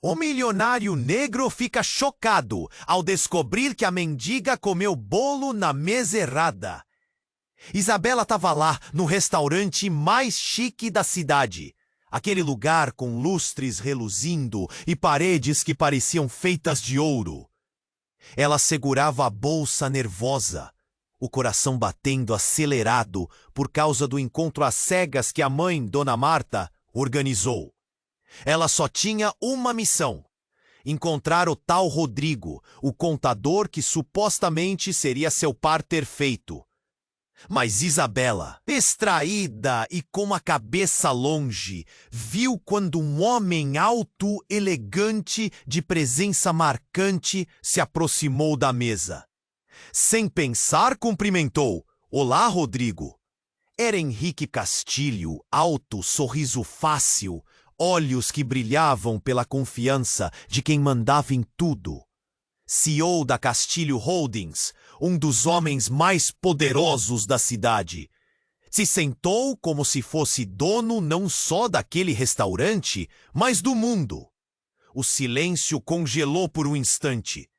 O milionário negro fica chocado ao descobrir que a mendiga comeu bolo na mesa errada. Isabela estava lá no restaurante mais chique da cidade. Aquele lugar com lustres reluzindo e paredes que pareciam feitas de ouro. Ela segurava a bolsa nervosa, o coração batendo acelerado por causa do encontro às cegas que a mãe, Dona Marta, organizou. Ela só tinha uma missão: encontrar o tal Rodrigo, o contador que supostamente seria seu par perfeito. Mas Isabela, distraída e com a cabeça longe, viu quando um homem alto, elegante, de presença marcante, se aproximou da mesa. Sem pensar, cumprimentou: "Olá, Rodrigo." Era Henrique Castilho, alto, sorriso fácil, olhos que brilhavam pela confiança de quem mandava em tudo. CEO da Castilho Holdings, um dos homens mais poderosos da cidade. Se sentou como se fosse dono não só daquele restaurante, mas do mundo. O silêncio congelou por um instante.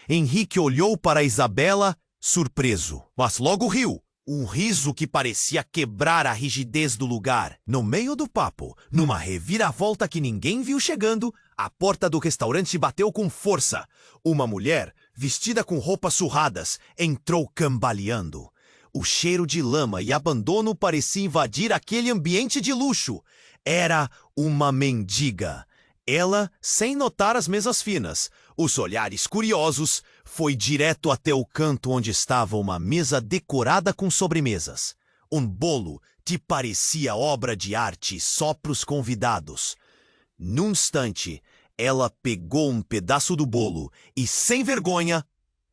Henrique olhou para Isabela, surpreso, mas logo riu. Um riso que parecia quebrar a rigidez do lugar. No meio do papo, numa reviravolta que ninguém viu chegando, a porta do restaurante bateu com força. Uma mulher, vestida com roupas surradas, entrou cambaleando. O cheiro de lama e abandono parecia invadir aquele ambiente de luxo. Era uma mendiga. Ela, sem notar as mesas finas, os olhares curiosos, foi direto até o canto onde estava uma mesa decorada com sobremesas. Um bolo que parecia obra de arte só para os convidados. Num instante, ela pegou um pedaço do bolo e, sem vergonha,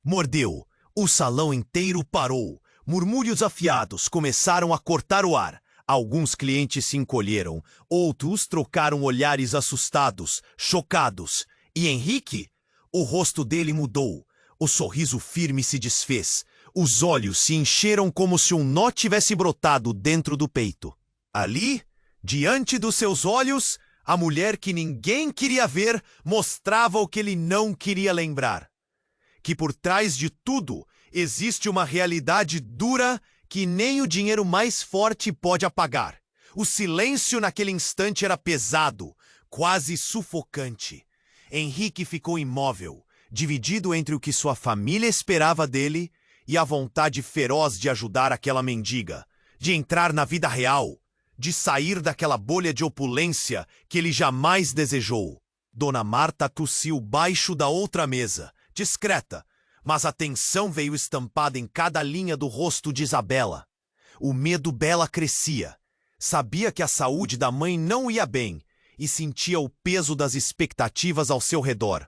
mordeu. O salão inteiro parou. Murmúrios afiados começaram a cortar o ar. Alguns clientes se encolheram, outros trocaram olhares assustados, chocados. E Henrique? O rosto dele mudou. O sorriso firme se desfez. Os olhos se encheram como se um nó tivesse brotado dentro do peito. Ali, diante dos seus olhos, a mulher que ninguém queria ver mostrava o que ele não queria lembrar. Que por trás de tudo existe uma realidade dura que nem o dinheiro mais forte pode apagar. O silêncio naquele instante era pesado, quase sufocante. Henrique ficou imóvel, dividido entre o que sua família esperava dele e a vontade feroz de ajudar aquela mendiga, de entrar na vida real, de sair daquela bolha de opulência que ele jamais desejou. Dona Marta tossiu baixo da outra mesa, discreta, mas a tensão veio estampada em cada linha do rosto de Isabela. O medo dela crescia. Sabia que a saúde da mãe não ia bem e sentia o peso das expectativas ao seu redor.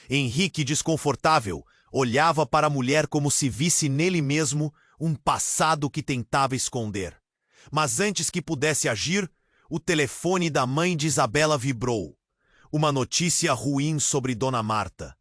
Henrique, desconfortável, olhava para a mulher como se visse nele mesmo um passado que tentava esconder. Mas antes que pudesse agir, o telefone da mãe de Isabela vibrou. Uma notícia ruim sobre Dona Marta.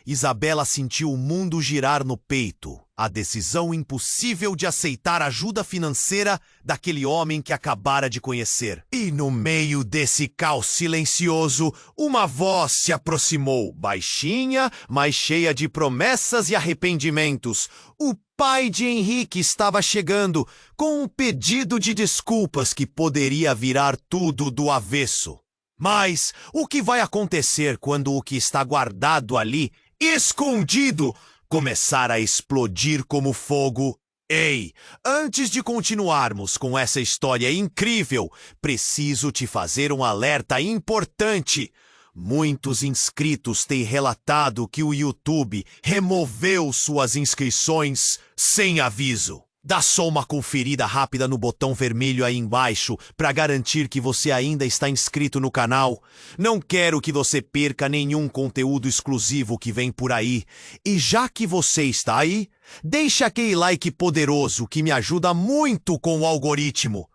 Isabela sentiu o mundo girar no peito. A decisão impossível de aceitar a ajuda financeira daquele homem que acabara de conhecer. E no meio desse caos silencioso, uma voz se aproximou, baixinha, mas cheia de promessas e arrependimentos. O pai de Henrique estava chegando com um pedido de desculpas que poderia virar tudo do avesso. Mas o que vai acontecer quando o que está guardado ali, escondido, começar a explodir como fogo? Ei, antes de continuarmos com essa história incrível, preciso te fazer um alerta importante. Muitos inscritos têm relatado que o YouTube removeu suas inscrições sem aviso. Dá só uma conferida rápida no botão vermelho aí embaixo para garantir que você ainda está inscrito no canal. Não quero que você perca nenhum conteúdo exclusivo que vem por aí. E já que você está aí, deixa aquele like poderoso que me ajuda muito com o algoritmo.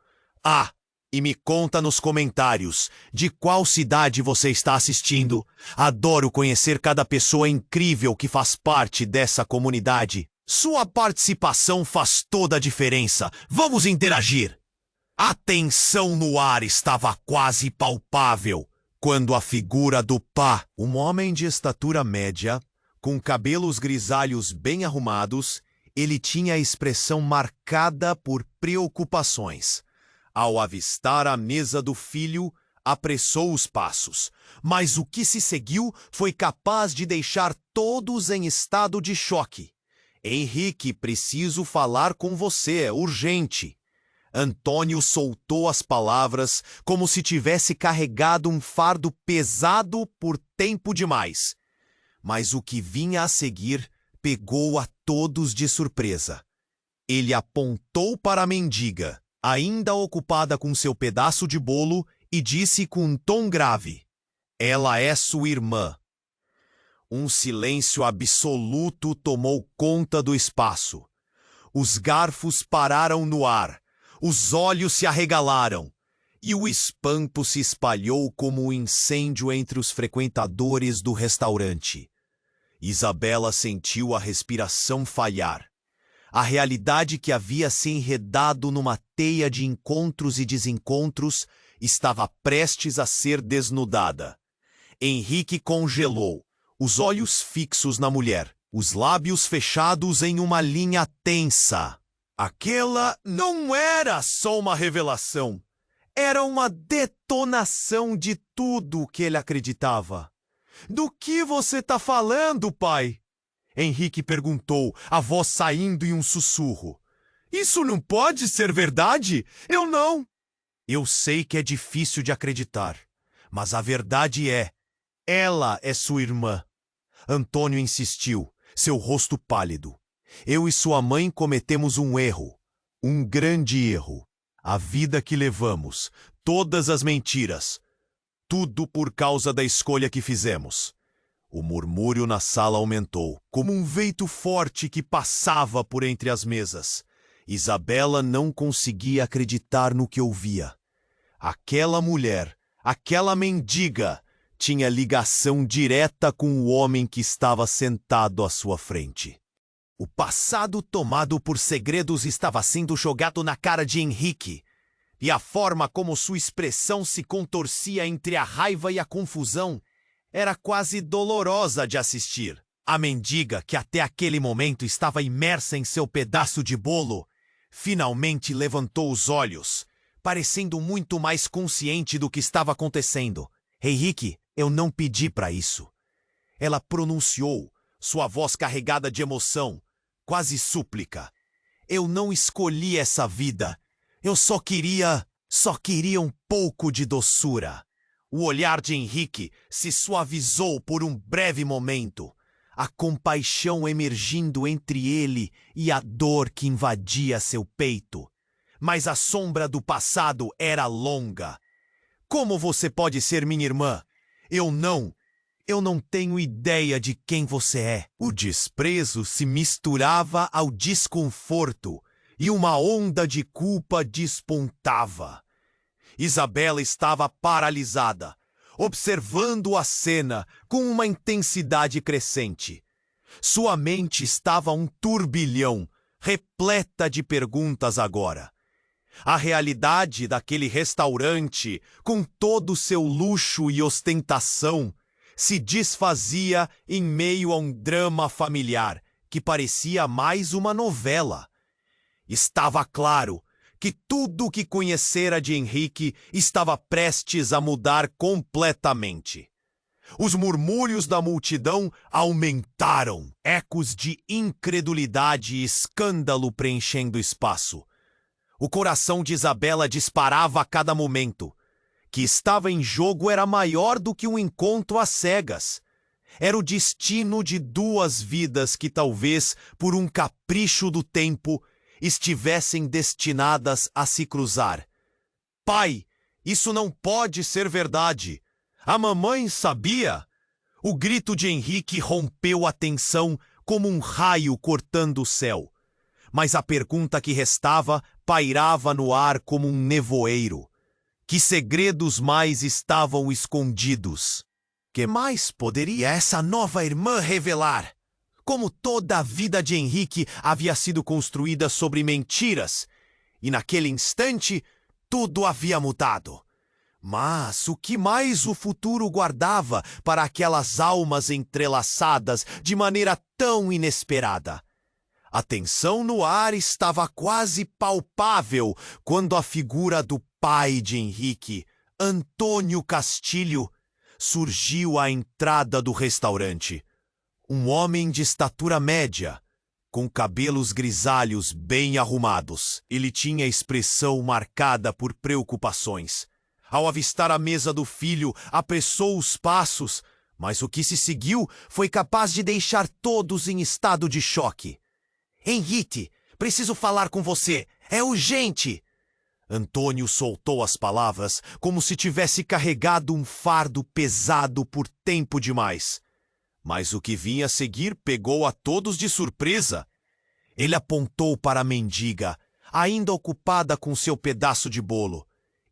Ah, e me conta nos comentários de qual cidade você está assistindo. Adoro conhecer cada pessoa incrível que faz parte dessa comunidade. Sua participação faz toda a diferença. Vamos interagir. A tensão no ar estava quase palpável. quando a figura do pá, um homem de estatura média, com cabelos grisalhos bem arrumados, ele tinha a expressão marcada por preocupações. Ao avistar a mesa do filho, apressou os passos, mas o que se seguiu foi capaz de deixar todos em estado de choque. Henrique, preciso falar com você, é urgente. Antônio soltou as palavras como se tivesse carregado um fardo pesado por tempo demais. Mas o que vinha a seguir pegou a todos de surpresa. Ele apontou para a mendiga, ainda ocupada com seu pedaço de bolo, e disse com um tom grave: "Ela é sua irmã." Um silêncio absoluto tomou conta do espaço. Os garfos pararam no ar, os olhos se arregalaram, e o espanto se espalhou como um incêndio entre os frequentadores do restaurante. Isabela sentiu a respiração falhar. A realidade que havia se enredado numa teia de encontros e desencontros estava prestes a ser desnudada. Henrique congelou, os olhos fixos na mulher, os lábios fechados em uma linha tensa. Aquela não era só uma revelação. Era uma detonação de tudo o que ele acreditava. "Do que você está falando, pai?" Henrique perguntou, a voz saindo em um sussurro. "Isso não pode ser verdade? Eu não." "Eu sei que é difícil de acreditar, mas a verdade é, ela é sua irmã." Antônio insistiu, seu rosto pálido. "Eu e sua mãe cometemos um erro, um grande erro. A vida que levamos, todas as mentiras, tudo por causa da escolha que fizemos." O murmúrio na sala aumentou, como um vento forte que passava por entre as mesas. Isabela não conseguia acreditar no que ouvia. Aquela mulher, aquela mendiga, tinha ligação direta com o homem que estava sentado à sua frente. O passado tomado por segredos estava sendo jogado na cara de Henrique, e a forma como sua expressão se contorcia entre a raiva e a confusão era quase dolorosa de assistir. A mendiga, que até aquele momento estava imersa em seu pedaço de bolo, finalmente levantou os olhos, parecendo muito mais consciente do que estava acontecendo. "Henrique, eu não pedi para isso." Ela pronunciou, sua voz carregada de emoção, quase súplica. "Eu não escolhi essa vida. Eu só queria um pouco de doçura." O olhar de Henrique se suavizou por um breve momento, a compaixão emergindo entre ele e a dor que invadia seu peito. Mas a sombra do passado era longa. "Como você pode ser minha irmã? Eu não tenho ideia de quem você é." O desprezo se misturava ao desconforto e uma onda de culpa despontava. Isabela estava paralisada, observando a cena com uma intensidade crescente. Sua mente estava um turbilhão, repleta de perguntas agora. A realidade daquele restaurante, com todo o seu luxo e ostentação, se desfazia em meio a um drama familiar que parecia mais uma novela. Estava claro que tudo o que conhecera de Henrique estava prestes a mudar completamente. Os murmúrios da multidão aumentaram, ecos de incredulidade e escândalo preenchendo o espaço. O coração de Isabela disparava a cada momento. Que estava em jogo era maior do que um encontro às cegas. Era o destino de duas vidas que talvez, por um capricho do tempo, estivessem destinadas a se cruzar. "Pai, isso não pode ser verdade. A mamãe sabia." O grito de Henrique rompeu a tensão como um raio cortando o céu. Mas a pergunta que restava pairava no ar como um nevoeiro. Que segredos mais estavam escondidos? Que mais poderia essa nova irmã revelar? Como toda a vida de Henrique havia sido construída sobre mentiras, e naquele instante tudo havia mudado. Mas o que mais o futuro guardava para aquelas almas entrelaçadas de maneira tão inesperada? A tensão no ar estava quase palpável quando a figura do pai de Henrique, Antônio Castilho, surgiu à entrada do restaurante. Um homem de estatura média, com cabelos grisalhos bem arrumados. Ele tinha a expressão marcada por preocupações. Ao avistar a mesa do filho, apressou os passos, mas o que se seguiu foi capaz de deixar todos em estado de choque. Henrique, preciso falar com você. É urgente! Antônio soltou as palavras como se tivesse carregado um fardo pesado por tempo demais. Mas o que vinha a seguir pegou a todos de surpresa. Ele apontou para a mendiga, ainda ocupada com seu pedaço de bolo,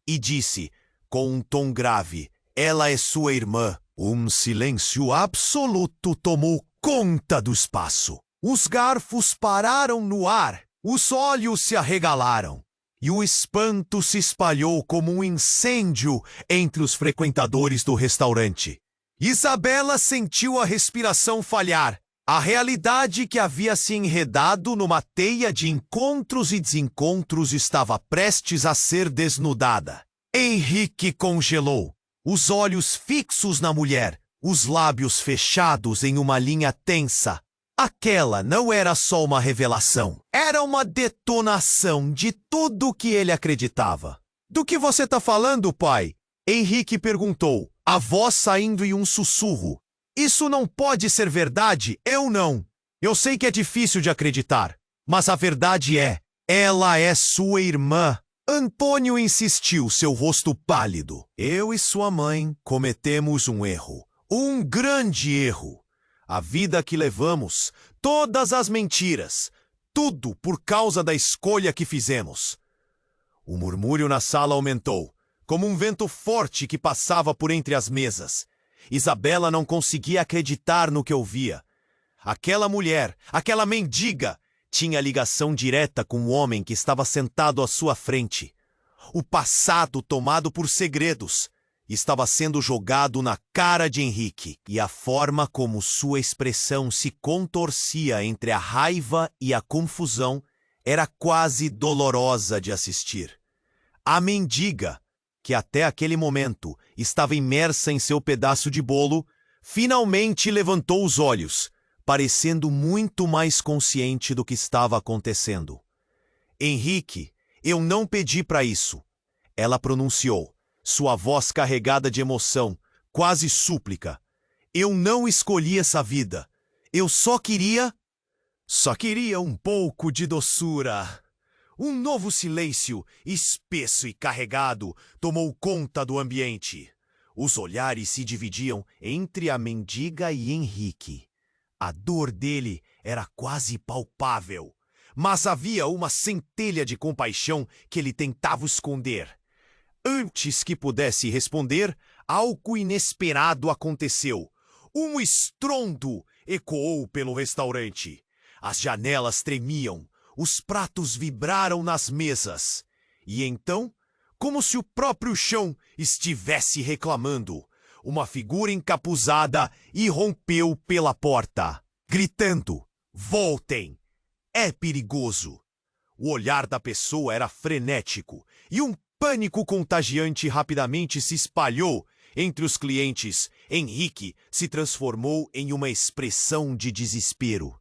e disse, com um tom grave, ela é sua irmã. Um silêncio absoluto tomou conta do espaço. Os garfos pararam no ar, os olhos se arregalaram, e o espanto se espalhou como um incêndio entre os frequentadores do restaurante. Isabela sentiu a respiração falhar. A realidade que havia se enredado numa teia de encontros e desencontros estava prestes a ser desnudada. Henrique congelou, os olhos fixos na mulher, os lábios fechados em uma linha tensa. Aquela não era só uma revelação, era uma detonação de tudo o que ele acreditava. Do que você está falando, pai? Henrique perguntou, a voz saindo em um sussurro. Isso não pode ser verdade, eu não. Eu sei que é difícil de acreditar, mas a verdade é, ela é sua irmã. Antônio insistiu, seu rosto pálido. Eu e sua mãe cometemos um erro, um grande erro. A vida que levamos, todas as mentiras, tudo por causa da escolha que fizemos. O murmúrio na sala aumentou, como um vento forte que passava por entre as mesas. Isabela não conseguia acreditar no que ouvia. Aquela mulher, aquela mendiga, tinha ligação direta com o homem que estava sentado à sua frente. O passado tomado por segredos estava sendo jogado na cara de Henrique, e a forma como sua expressão se contorcia entre a raiva e a confusão era quase dolorosa de assistir. A mendiga, que até aquele momento estava imersa em seu pedaço de bolo, finalmente levantou os olhos, parecendo muito mais consciente do que estava acontecendo. Henrique, eu não pedi para isso. Ela pronunciou, sua voz carregada de emoção, quase súplica. Eu não escolhi essa vida. Eu só queria um pouco de doçura. Um novo silêncio, espesso e carregado, tomou conta do ambiente. Os olhares se dividiam entre a mendiga e Henrique. A dor dele era quase palpável, mas havia uma centelha de compaixão que ele tentava esconder. Antes que pudesse responder, algo inesperado aconteceu. Um estrondo ecoou pelo restaurante. As janelas tremiam, os pratos vibraram nas mesas. E então, como se o próprio chão estivesse reclamando, uma figura encapuzada irrompeu pela porta, gritando, voltem! É perigoso! O olhar da pessoa era frenético, e um pânico contagiante rapidamente se espalhou entre os clientes. Henrique se transformou em uma expressão de desespero.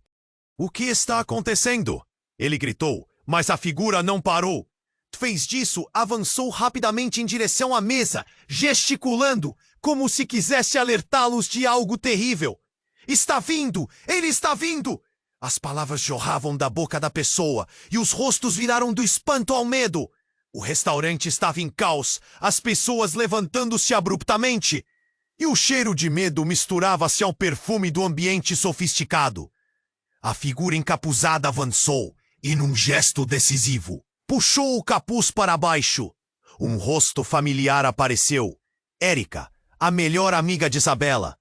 O que está acontecendo? Ele gritou, mas a figura não parou. Fez disso, avançou rapidamente em direção à mesa, gesticulando, como se quisesse alertá-los de algo terrível. Está vindo! Ele está vindo! As palavras jorravam da boca da pessoa, e os rostos viraram do espanto ao medo. O restaurante estava em caos, as pessoas levantando-se abruptamente, e o cheiro de medo misturava-se ao perfume do ambiente sofisticado. A figura encapuzada avançou, e num gesto decisivo, puxou o capuz para baixo. Um rosto familiar apareceu. Érica, a melhor amiga de Isabela.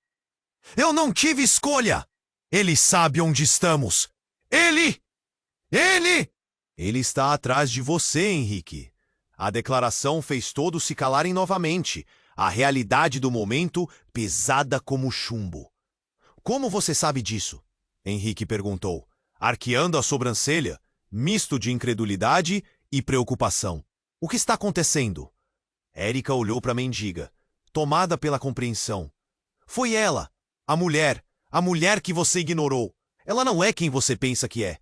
Eu não tive escolha! Ele sabe onde estamos. Ele! Ele está atrás de você, Henrique. A declaração fez todos se calarem novamente, a realidade do momento pesada como chumbo. Como você sabe disso? Henrique perguntou, arqueando a sobrancelha, misto de incredulidade e preocupação. O que está acontecendo? Érica olhou para a mendiga, tomada pela compreensão. Foi ela, a mulher que você ignorou. Ela não é quem você pensa que é.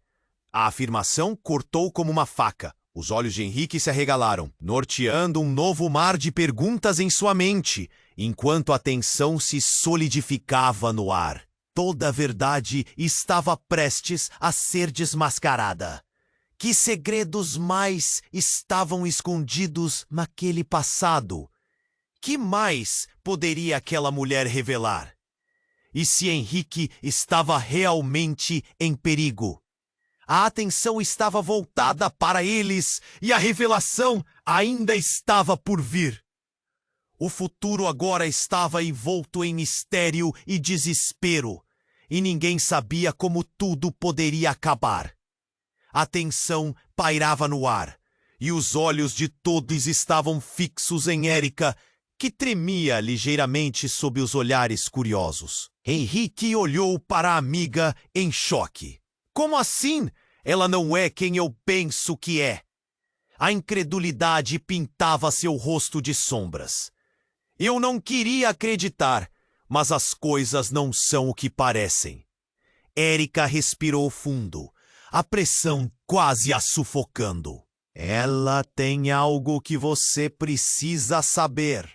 A afirmação cortou como uma faca. Os olhos de Henrique se arregalaram, norteando um novo mar de perguntas em sua mente, enquanto a tensão se solidificava no ar. Toda a verdade estava prestes a ser desmascarada. Que segredos mais estavam escondidos naquele passado? Que mais poderia aquela mulher revelar? E se Henrique estava realmente em perigo? A atenção estava voltada para eles e a revelação ainda estava por vir. O futuro agora estava envolto em mistério e desespero, e ninguém sabia como tudo poderia acabar. A tensão pairava no ar, e os olhos de todos estavam fixos em Érica, que tremia ligeiramente sob os olhares curiosos. Henrique olhou para a amiga em choque. Como assim? Ela não é quem eu penso que é. A incredulidade pintava seu rosto de sombras. Eu não queria acreditar, mas as coisas não são o que parecem. Érica respirou fundo, a pressão quase a sufocando. Ela tem algo que você precisa saber.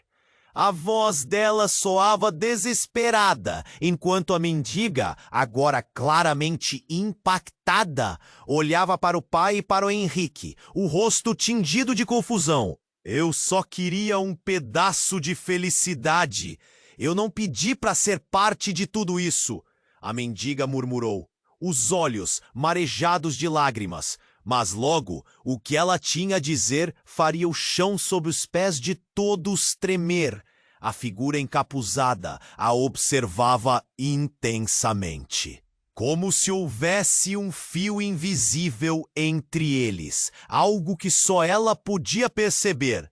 A voz dela soava desesperada, enquanto a mendiga, agora claramente impactada, olhava para o pai e para o Henrique, o rosto tingido de confusão. Eu só queria um pedaço de felicidade. Eu não pedi para ser parte de tudo isso, a mendiga murmurou, os olhos marejados de lágrimas. Mas logo, o que ela tinha a dizer faria o chão sob os pés de todos tremer. A figura encapuzada a observava intensamente. Como se houvesse um fio invisível entre eles, algo que só ela podia perceber.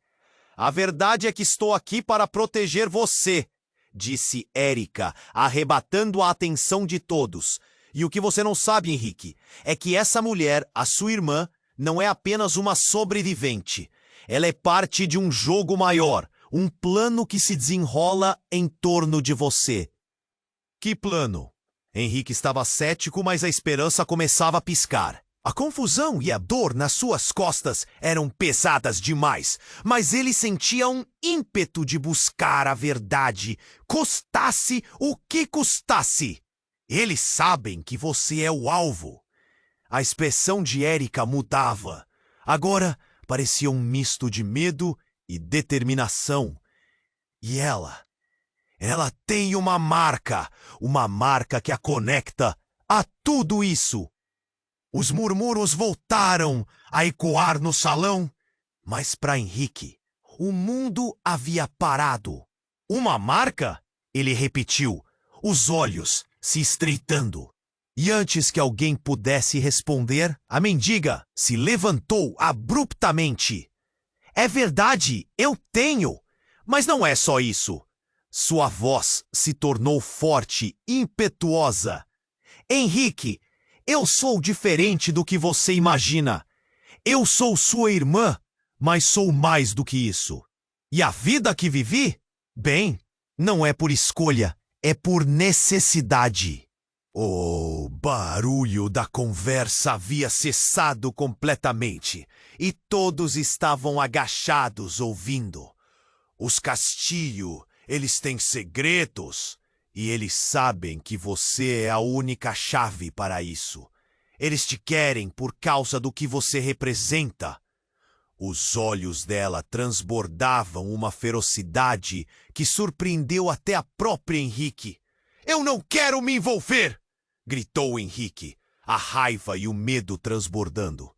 A verdade é que estou aqui para proteger você, disse Érica, arrebatando a atenção de todos. E o que você não sabe, Henrique, é que essa mulher, a sua irmã, não é apenas uma sobrevivente. Ela é parte de um jogo maior, um plano que se desenrola em torno de você. Que plano? Henrique estava cético, mas a esperança começava a piscar. A confusão e a dor nas suas costas eram pesadas demais, mas ele sentia um ímpeto de buscar a verdade, custasse o que custasse. Eles sabem que você é o alvo. A expressão de Érica mudava. Agora parecia um misto de medo e determinação. E ela tem uma marca que a conecta a tudo isso. Os murmúrios voltaram a ecoar no salão, mas para Henrique, o mundo havia parado. Uma marca? Ele repetiu, os olhos se estreitando. E antes que alguém pudesse responder, a mendiga se levantou abruptamente. É verdade, eu tenho, mas não é só isso. Sua voz se tornou forte, impetuosa. Henrique, eu sou diferente do que você imagina. Eu sou sua irmã, mas sou mais do que isso. E a vida que vivi? Bem, não é por escolha. É por necessidade. O barulho da conversa havia cessado completamente e todos estavam agachados ouvindo. Os Castilho, eles têm segredos e eles sabem que você é a única chave para isso. Eles te querem por causa do que você representa. Os olhos dela transbordavam uma ferocidade que surpreendeu até a própria Henrique. Eu não quero me envolver! Gritou Henrique, a raiva e o medo transbordando.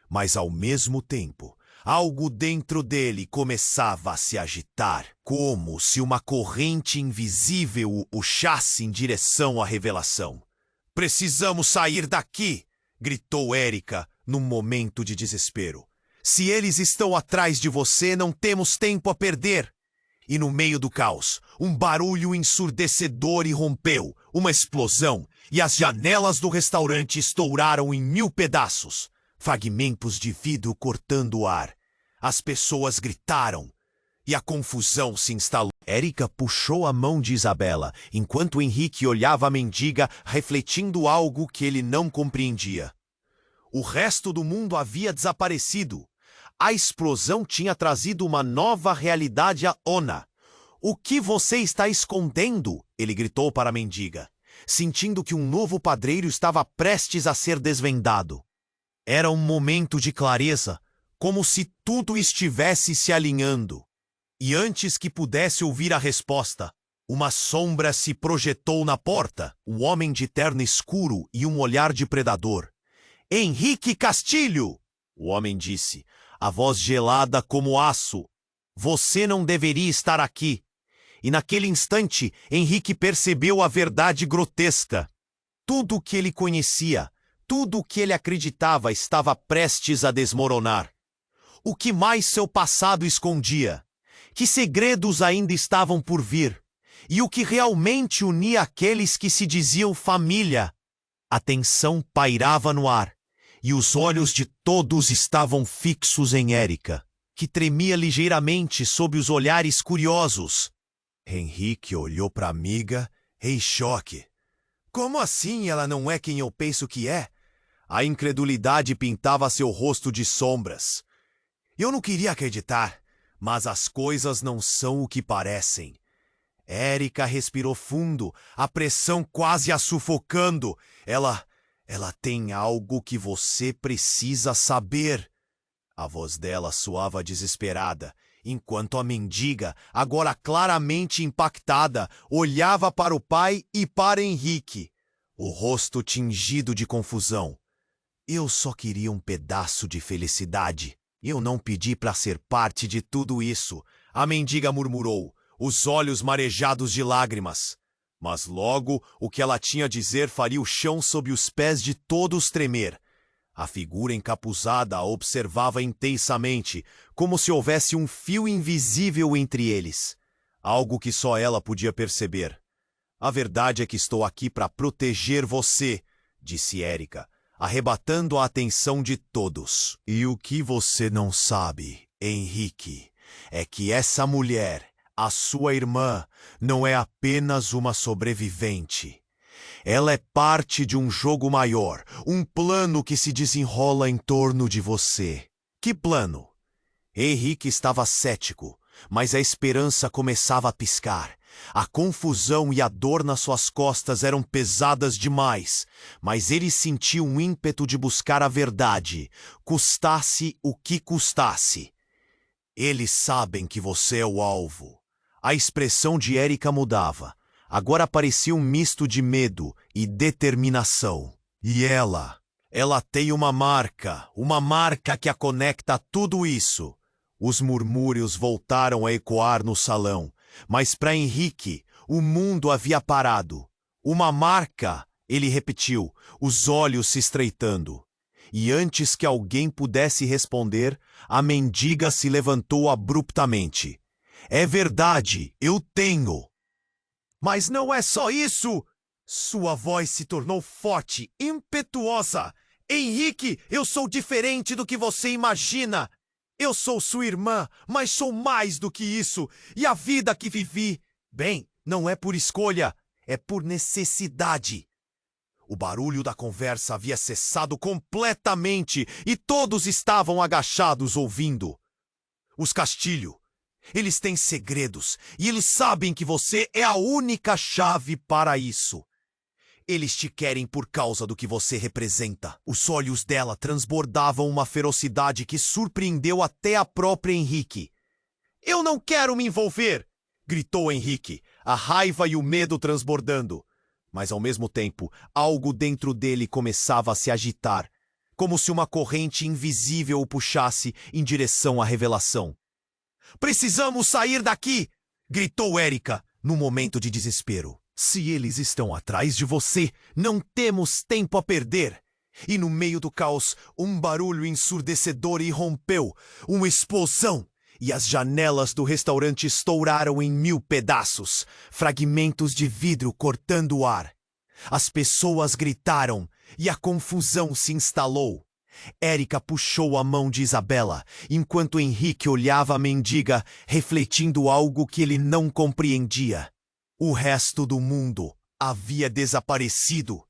Mas ao mesmo tempo, algo dentro dele começava a se agitar, como se uma corrente invisível o puxasse em direção à revelação. Precisamos sair daqui! Gritou Érica num momento de desespero. Se eles estão atrás de você, não temos tempo a perder. E no meio do caos, um barulho ensurdecedor irrompeu, uma explosão, e as janelas do restaurante estouraram em 1000 pedaços, fragmentos de vidro cortando o ar. As pessoas gritaram, e a confusão se instalou. Érica puxou a mão de Isabela, enquanto Henrique olhava a mendiga, refletindo algo que ele não compreendia. O resto do mundo havia desaparecido. A explosão tinha trazido uma nova realidade à Ona. O que você está escondendo? Ele gritou para a mendiga, sentindo que um novo padreiro estava prestes a ser desvendado. Era um momento de clareza, como se tudo estivesse se alinhando. E antes que pudesse ouvir a resposta, uma sombra se projetou na porta, o homem de terno escuro e um olhar de predador. Henrique Castilho! O homem disse, a voz gelada como aço. Você não deveria estar aqui. E naquele instante, Henrique percebeu a verdade grotesca. Tudo o que ele conhecia, tudo o que ele acreditava estava prestes a desmoronar. O que mais seu passado escondia? Que segredos ainda estavam por vir? E o que realmente unia aqueles que se diziam família? A tensão pairava no ar, e os olhos de todos estavam fixos em Érica, que tremia ligeiramente sob os olhares curiosos. Henrique olhou para a amiga em choque. Como assim ela não é quem eu penso que é? A incredulidade pintava seu rosto de sombras. Eu não queria acreditar, mas as coisas não são o que parecem. Érica respirou fundo, a pressão quase a sufocando. Ela tem algo que você precisa saber. A voz dela soava desesperada, enquanto a mendiga, agora claramente impactada, olhava para o pai e para Henrique, o rosto tingido de confusão. Eu só queria um pedaço de felicidade. Eu não pedi para ser parte de tudo isso, a mendiga murmurou, os olhos marejados de lágrimas. Mas logo o que ela tinha a dizer faria o chão sob os pés de todos tremer. A figura encapuzada a observava intensamente, como se houvesse um fio invisível entre eles. Algo que só ela podia perceber. A verdade é que estou aqui para proteger você, disse Érica, arrebatando a atenção de todos. E o que você não sabe, Henrique, é que essa mulher, a sua irmã, não é apenas uma sobrevivente. Ela é parte de um jogo maior, um plano que se desenrola em torno de você. Que plano? Henrique estava cético, mas a esperança começava a piscar. A confusão e a dor nas suas costas eram pesadas demais, mas ele sentiu um ímpeto de buscar a verdade, custasse o que custasse. Eles sabem que você é o alvo. A expressão de Érica mudava. Agora parecia um misto de medo e determinação. E ela tem uma marca que a conecta a tudo isso. Os murmúrios voltaram a ecoar no salão, mas para Henrique, o mundo havia parado. Uma marca, ele repetiu, os olhos se estreitando. E antes que alguém pudesse responder, a mendiga se levantou abruptamente. É verdade, eu tenho. Mas não é só isso! Sua voz se tornou forte, impetuosa. Henrique, eu sou diferente do que você imagina. Eu sou sua irmã, mas sou mais do que isso. E a vida que vivi, bem, não é por escolha, é por necessidade. O barulho da conversa havia cessado completamente e todos estavam agachados ouvindo. Os Castilho. Eles têm segredos e eles sabem que você é a única chave para isso. Eles te querem por causa do que você representa. Os olhos dela transbordavam uma ferocidade que surpreendeu até a própria Henrique. Eu não quero me envolver! Gritou Henrique, a raiva e o medo transbordando. Mas ao mesmo tempo, algo dentro dele começava a se agitar, como se uma corrente invisível o puxasse em direção à revelação. Precisamos sair daqui! Gritou Érica, num momento de desespero. Se eles estão atrás de você, não temos tempo a perder. E no meio do caos, um barulho ensurdecedor irrompeu, uma explosão, e as janelas do restaurante estouraram em 1000 pedaços, fragmentos de vidro cortando o ar. As pessoas gritaram e a confusão se instalou. Érica puxou a mão de Isabela, enquanto Henrique olhava a mendiga, refletindo algo que ele não compreendia. O resto do mundo havia desaparecido.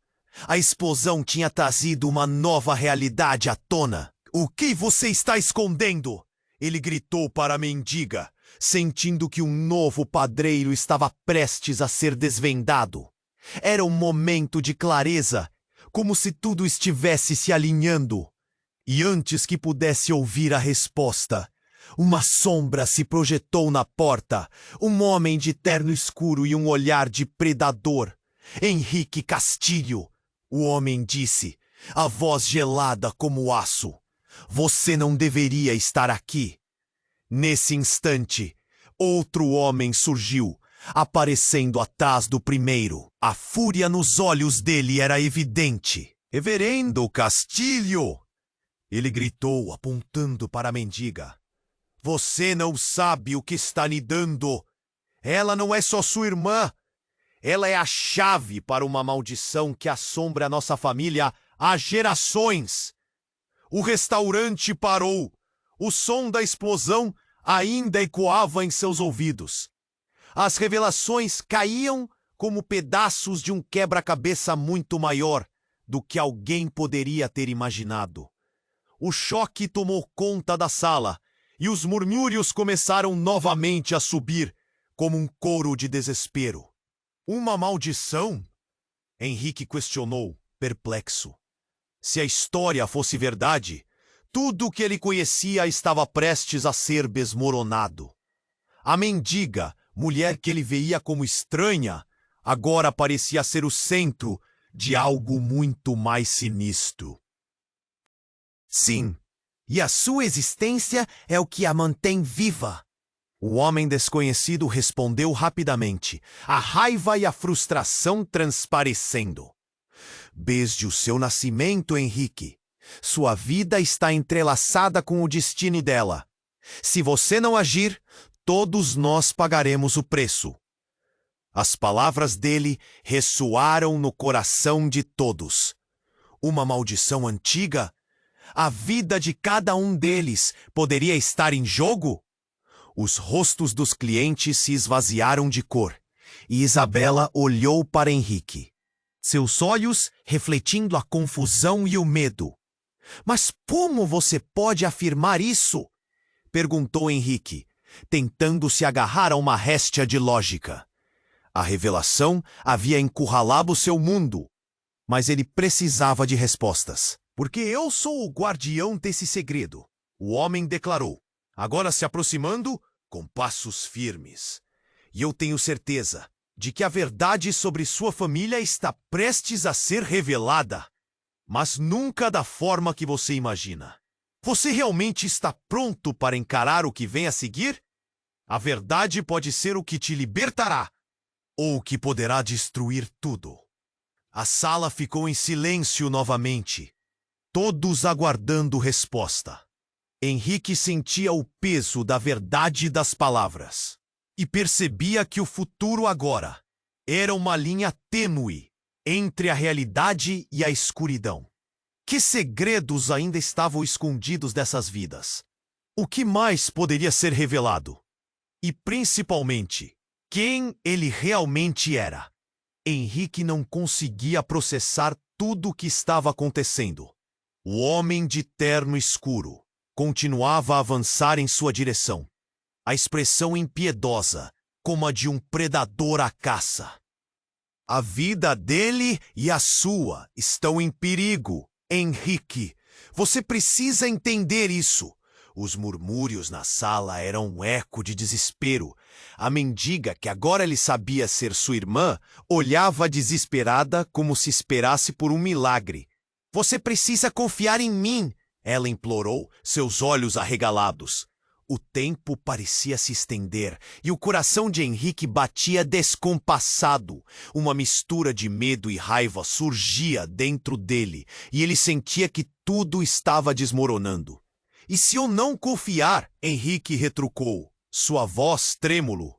A explosão tinha trazido uma nova realidade à tona. "O que você está escondendo?" Ele gritou para a mendiga, sentindo que um novo padreiro estava prestes a ser desvendado. Era um momento de clareza, como se tudo estivesse se alinhando. E antes que pudesse ouvir a resposta, uma sombra se projetou na porta, um homem de terno escuro e um olhar de predador. "Henrique Castilho", o homem disse, a voz gelada como aço. "Você não deveria estar aqui." Nesse instante, outro homem surgiu, aparecendo atrás do primeiro. A fúria nos olhos dele era evidente. "Reverendo Castilho!" ele gritou, apontando para a mendiga. "Você não sabe o que está lhe dando. Ela não é só sua irmã. Ela é a chave para uma maldição que assombra a nossa família há gerações." O restaurante parou. O som da explosão ainda ecoava em seus ouvidos. As revelações caíam como pedaços de um quebra-cabeça muito maior do que alguém poderia ter imaginado. O choque tomou conta da sala e os murmúrios começaram novamente a subir como um coro de desespero. "Uma maldição?" Henrique questionou, perplexo. Se a história fosse verdade, tudo o que ele conhecia estava prestes a ser desmoronado. A mendiga, mulher que ele veia como estranha, agora parecia ser o centro de algo muito mais sinistro. "Sim, e a sua existência é o que a mantém viva." O homem desconhecido respondeu rapidamente, a raiva e a frustração transparecendo. "Desde o seu nascimento, Henrique, sua vida está entrelaçada com o destino dela. Se você não agir, todos nós pagaremos o preço." As palavras dele ressoaram no coração de todos. Uma maldição antiga? A vida de cada um deles poderia estar em jogo? Os rostos dos clientes se esvaziaram de cor, e Isabela olhou para Henrique, seus olhos refletindo a confusão e o medo. "Mas como você pode afirmar isso?" perguntou Henrique, tentando se agarrar a uma réstia de lógica. A revelação havia encurralado seu mundo, mas ele precisava de respostas. "Porque eu sou o guardião desse segredo", o homem declarou, agora se aproximando com passos firmes. "E eu tenho certeza de que a verdade sobre sua família está prestes a ser revelada. Mas nunca da forma que você imagina. Você realmente está pronto para encarar o que vem a seguir? A verdade pode ser o que te libertará, ou o que poderá destruir tudo." A sala ficou em silêncio novamente, todos aguardando resposta. Henrique sentia o peso da verdade das palavras e percebia que o futuro agora era uma linha tênue entre a realidade e a escuridão. Que segredos ainda estavam escondidos dessas vidas? O que mais poderia ser revelado? E, principalmente, quem ele realmente era? Henrique não conseguia processar tudo o que estava acontecendo. O homem de terno escuro continuava a avançar em sua direção, a expressão impiedosa, como a de um predador à caça. "A vida dele e a sua estão em perigo, Henrique. Você precisa entender isso." Os murmúrios na sala eram um eco de desespero. A mendiga, que agora ele sabia ser sua irmã, olhava desesperada como se esperasse por um milagre. "Você precisa confiar em mim", ela implorou, seus olhos arregalados. O tempo parecia se estender e o coração de Henrique batia descompassado. Uma mistura de medo e raiva surgia dentro dele e ele sentia que tudo estava desmoronando. E se eu não confiar? Henrique retrucou, sua voz trêmulo.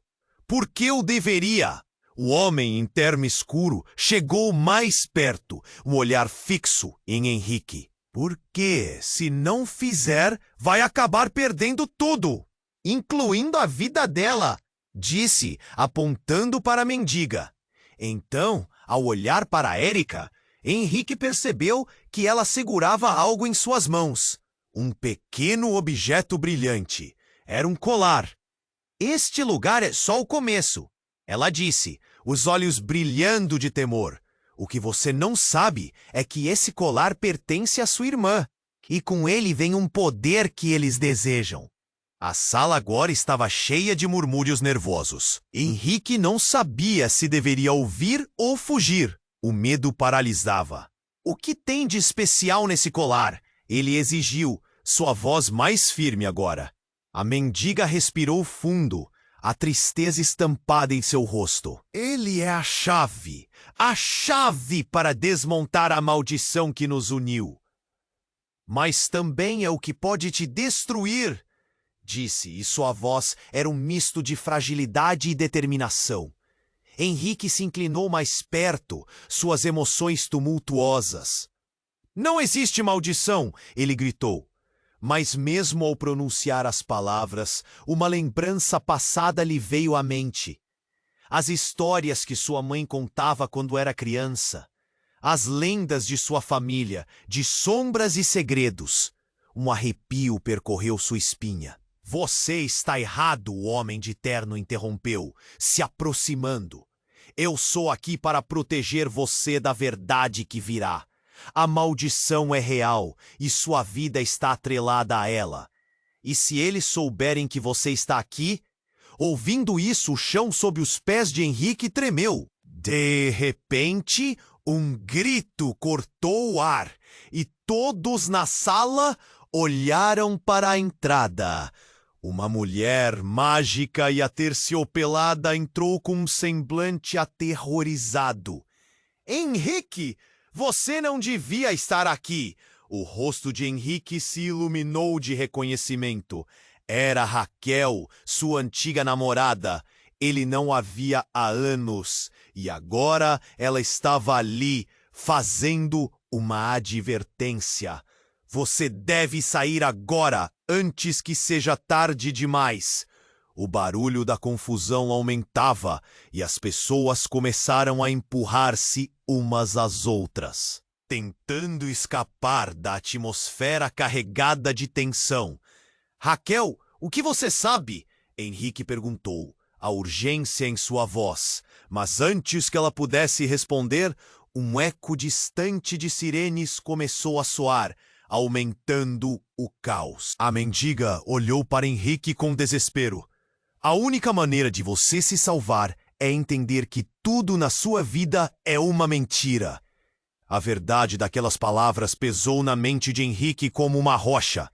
Por que eu deveria? O homem em terno escuro chegou mais perto, um olhar fixo em Henrique. Porque, se não fizer, vai acabar perdendo tudo, incluindo a vida dela, disse, apontando para a mendiga. Então, ao olhar para Érica, Henrique percebeu que ela segurava algo em suas mãos. Um pequeno objeto brilhante. Era um colar. Este lugar é só o começo, ela disse, os olhos brilhando de temor. O que você não sabe é que esse colar pertence à sua irmã, e com ele vem um poder que eles desejam. A sala agora estava cheia de murmúrios nervosos. Henrique não sabia se deveria ouvir ou fugir. O medo paralisava. O que tem de especial nesse colar? Ele exigiu, sua voz mais firme agora. A mendiga respirou fundo, a tristeza estampada em seu rosto. Ele é a chave para desmontar a maldição que nos uniu. Mas também é o que pode te destruir, disse, e sua voz era um misto de fragilidade e determinação. Henrique se inclinou mais perto, suas emoções tumultuosas. Não existe maldição, ele gritou. Mas mesmo ao pronunciar as palavras, uma lembrança passada lhe veio à mente. As histórias que sua mãe contava quando era criança. As lendas de sua família, de sombras e segredos. Um arrepio percorreu sua espinha. Você está errado, o homem de terno interrompeu, se aproximando. Eu sou aqui para proteger você da verdade que virá. A maldição é real e sua vida está atrelada a ela. E se eles souberem que você está aqui... Ouvindo isso, o chão sob os pés de Henrique tremeu. De repente, um grito cortou o ar e todos na sala olharam para a entrada. Uma mulher mágica e aterciopelada entrou com um semblante aterrorizado. Henrique! Você não devia estar aqui. O rosto de Henrique se iluminou de reconhecimento. Era Raquel, sua antiga namorada. Ele não a via há anos. E agora ela estava ali, fazendo uma advertência. Você deve sair agora, antes que seja tarde demais. O barulho da confusão aumentava e as pessoas começaram a empurrar-se umas às outras, tentando escapar da atmosfera carregada de tensão. Raquel, o que você sabe? Henrique perguntou, a urgência em sua voz. Mas antes que ela pudesse responder, um eco distante de sirenes começou a soar, aumentando o caos. A mendiga olhou para Henrique com desespero. A única maneira de você se salvar é entender que tudo na sua vida é uma mentira. A verdade daquelas palavras pesou na mente de Henrique como uma rocha.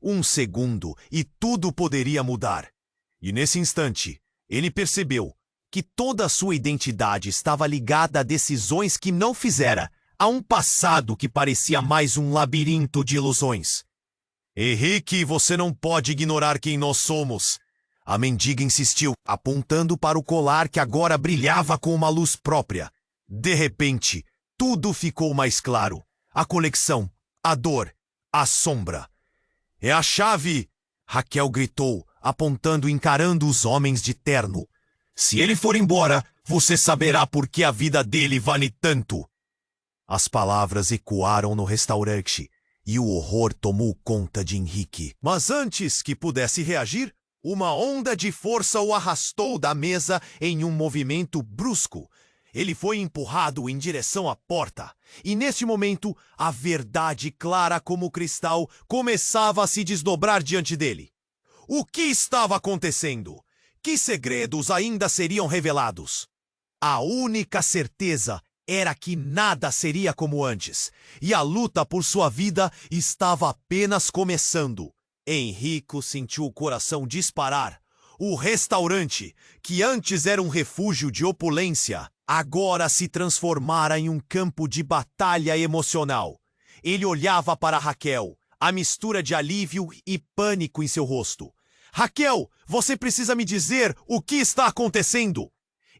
Um segundo e tudo poderia mudar. E nesse instante, ele percebeu que toda a sua identidade estava ligada a decisões que não fizera, a um passado que parecia mais um labirinto de ilusões. Henrique, você não pode ignorar quem nós somos. A mendiga insistiu, apontando para o colar que agora brilhava com uma luz própria. De repente, tudo ficou mais claro. A conexão, a dor, a sombra. É a chave! Raquel gritou, apontando e encarando os homens de terno. Se ele for embora, você saberá por que a vida dele vale tanto. As palavras ecoaram no restaurante e o horror tomou conta de Henrique. Mas antes que pudesse reagir, uma onda de força o arrastou da mesa em um movimento brusco. Ele foi empurrado em direção à porta. E neste momento, a verdade clara como cristal começava a se desdobrar diante dele. O que estava acontecendo? Que segredos ainda seriam revelados? A única certeza era que nada seria como antes. E a luta por sua vida estava apenas começando. Henrico sentiu o coração disparar. O restaurante, que antes era um refúgio de opulência, agora se transformara em um campo de batalha emocional. Ele olhava para Raquel, a mistura de alívio e pânico em seu rosto. Raquel, você precisa me dizer o que está acontecendo?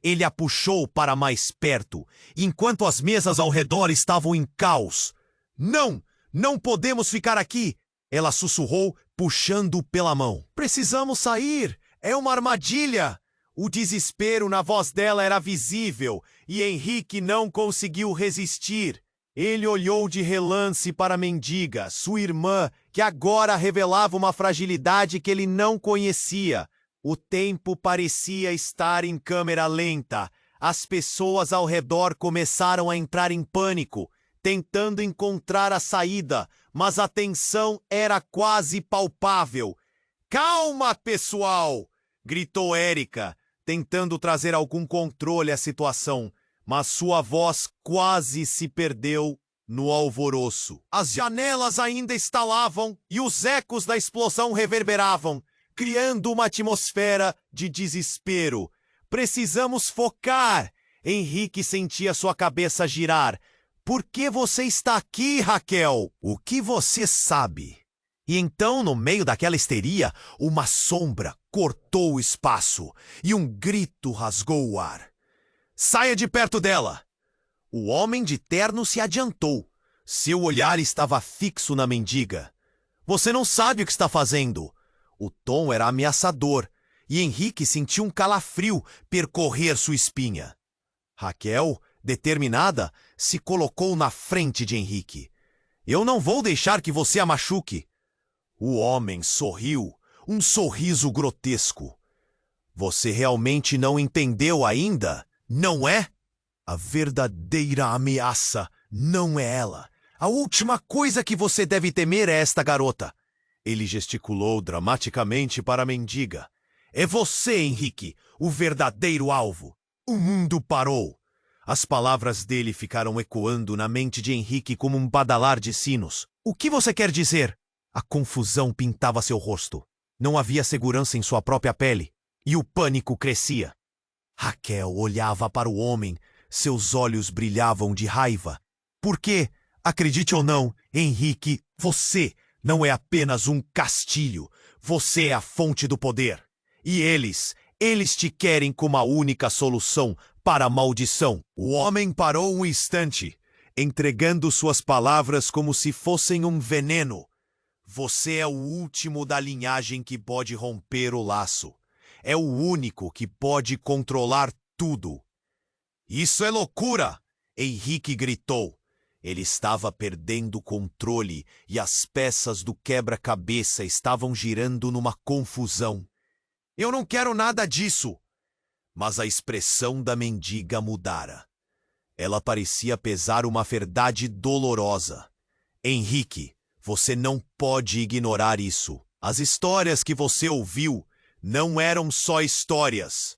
Ele a puxou para mais perto, enquanto as mesas ao redor estavam em caos. Não, não podemos ficar aqui, ela sussurrou, puxando-o pela mão. Precisamos sair, é uma armadilha. O desespero na voz dela era visível e Henrique não conseguiu resistir. Ele olhou de relance para a mendiga, sua irmã, que agora revelava uma fragilidade que ele não conhecia. O tempo parecia estar em câmera lenta. As pessoas ao redor começaram a entrar em pânico, tentando encontrar a saída, mas a tensão era quase palpável. Calma, pessoal! Gritou Érica, tentando trazer algum controle à situação, mas sua voz quase se perdeu no alvoroço. As janelas ainda estalavam e os ecos da explosão reverberavam, criando uma atmosfera de desespero. Precisamos focar! Henrique sentia sua cabeça girar. Por que você está aqui, Raquel? O que você sabe? E então, no meio daquela histeria, uma sombra cortou o espaço e um grito rasgou o ar. Saia de perto dela! O homem de terno se adiantou. Seu olhar estava fixo na mendiga. Você não sabe o que está fazendo. O tom era ameaçador e Henrique sentiu um calafrio percorrer sua espinha. Raquel, determinada, se colocou na frente de Henrique. Eu não vou deixar que você a machuque. O homem sorriu, um sorriso grotesco. Você realmente não entendeu ainda, não é? A verdadeira ameaça não é ela. A última coisa que você deve temer é esta garota. Ele gesticulou dramaticamente para a mendiga. É você, Henrique, o verdadeiro alvo. O mundo parou. As palavras dele ficaram ecoando na mente de Henrique como um badalar de sinos. O que você quer dizer? A confusão pintava seu rosto. Não havia segurança em sua própria pele. E o pânico crescia. Raquel olhava para o homem. Seus olhos brilhavam de raiva. Porque, acredite ou não, Henrique, você não é apenas um castilho. Você é a fonte do poder. E eles te querem como a única solução para a maldição. O homem parou um instante, entregando suas palavras como se fossem um veneno. Você é o último da linhagem que pode romper o laço. É o único que pode controlar tudo. Isso é loucura! Henrique gritou. Ele estava perdendo o controle e as peças do quebra-cabeça estavam girando numa confusão. Eu não quero nada disso! Mas a expressão da mendiga mudara. Ela parecia pesar uma verdade dolorosa. Henrique, você não pode ignorar isso. As histórias que você ouviu não eram só histórias.